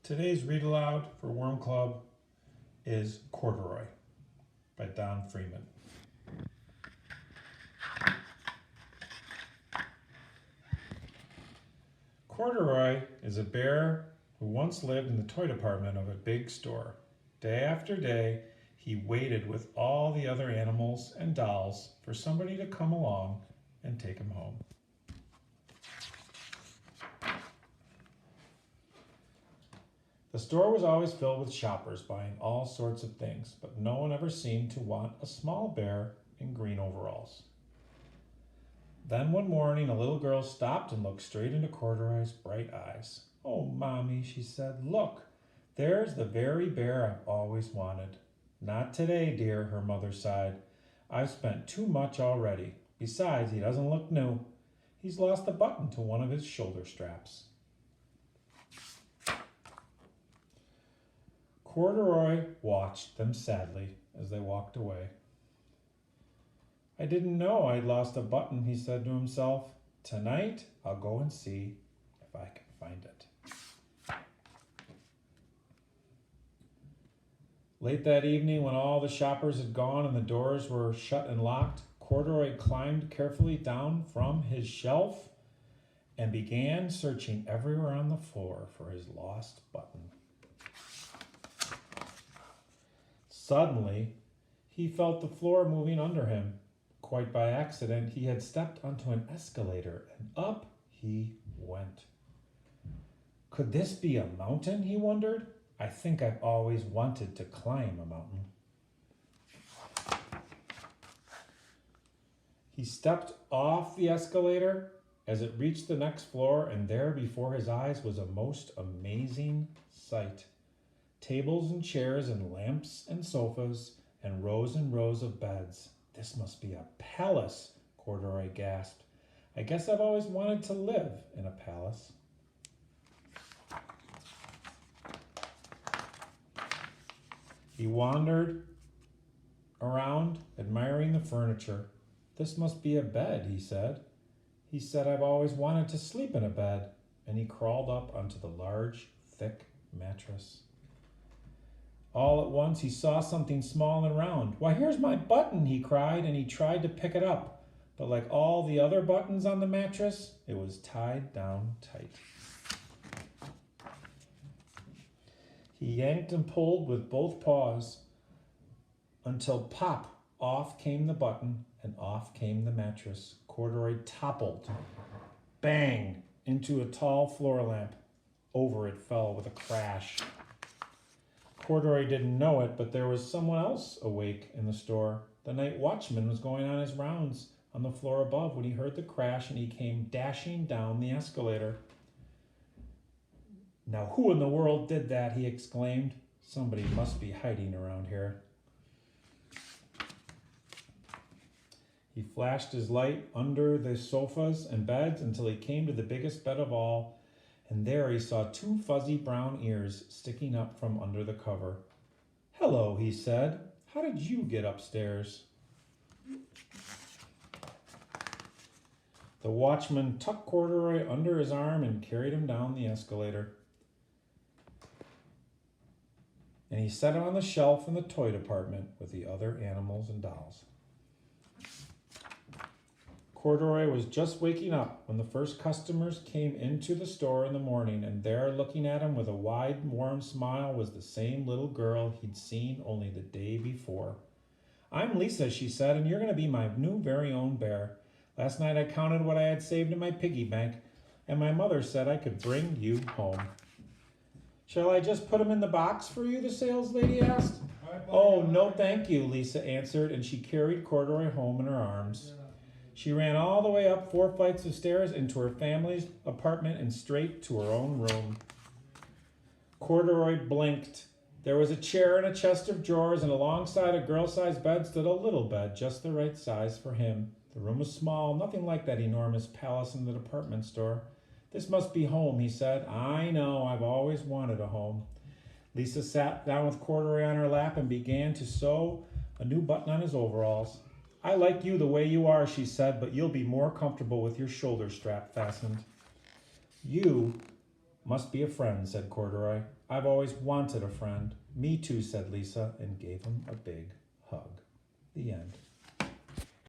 Today's read aloud for Worm Club is Corduroy by Don Freeman. Corduroy is a bear who once lived in the toy department of a big store. Day after day, he waited with all the other animals and dolls for somebody to come along and take him home. The store was always filled with shoppers buying all sorts of things, but no one ever seemed to want a small bear in green overalls. Then one morning, a little girl stopped and looked straight into Corduroy's bright eyes. "Oh, Mommy," she said, "look, there's the very bear I've always wanted." "Not today, dear," her mother sighed. "I've spent too much already. Besides, he doesn't look new. He's lost a button to one of his shoulder straps." Corduroy watched them sadly as they walked away. "I didn't know I'd lost a button," he said to himself. "Tonight I'll go and see if I can find it." Late that evening, when all the shoppers had gone and the doors were shut and locked, Corduroy climbed carefully down from his shelf and began searching everywhere on the floor for his lost button. Suddenly, he felt the floor moving under him. Quite by accident, he had stepped onto an escalator, and up he went. Could this be a mountain, he wondered? I think I've always wanted to climb a mountain. He stepped off the escalator as it reached the next floor, and there before his eyes was a most amazing sight. Tables and chairs and lamps and sofas and rows of beds. "This must be a palace," Corduroy gasped. "I guess I've always wanted to live in a palace." He wandered around, admiring the furniture. "This must be a bed," he said. "He said I've always wanted to sleep in a bed," and he crawled up onto the large, thick mattress. All at once he saw something small and round. "Why, here's my button," he cried, and he tried to pick it up. But like all the other buttons on the mattress, it was tied down tight. He yanked and pulled with both paws until pop, off came the button and off came the mattress. Corduroy toppled, bang, into a tall floor lamp. Over it fell with a crash. Corduroy didn't know it, but there was someone else awake in the store. The night watchman was going on his rounds on the floor above when he heard the crash, and he came dashing down the escalator. "Now who in the world did that?" he exclaimed. "Somebody must be hiding around here." He flashed his light under the sofas and beds until he came to the biggest bed of all, and there he saw two fuzzy brown ears sticking up from under the cover. "Hello," he said. "How did you get upstairs?" The watchman tucked Corduroy under his arm and carried him down the escalator. And he set him on the shelf in the toy department with the other animals and dolls. Corduroy was just waking up when the first customers came into the store in the morning, and there, looking at him with a wide, warm smile, was the same little girl he'd seen only the day before. "I'm Lisa," she said, "and you're going to be my new very own bear. Last night I counted what I had saved in my piggy bank, and my mother said I could bring you home." "Shall I just put him in the box for you?" the saleslady asked. "Oh, no, thank you," Lisa answered, and she carried Corduroy home in her arms. She ran all the way up 4 flights of stairs into her family's apartment and straight to her own room. Corduroy blinked. There was a chair and a chest of drawers, and alongside a girl-sized bed stood a little bed, just the right size for him. The room was small, nothing like that enormous palace in the department store. "This must be home," he said. "I know, I've always wanted a home." Lisa sat down with Corduroy on her lap and began to sew a new button on his overalls. "I like you the way you are," she said, "but you'll be more comfortable with your shoulder strap fastened." "You Must be a friend, said Corduroy. I've always wanted a friend. Me too, said Lisa, and gave him a big hug. The end.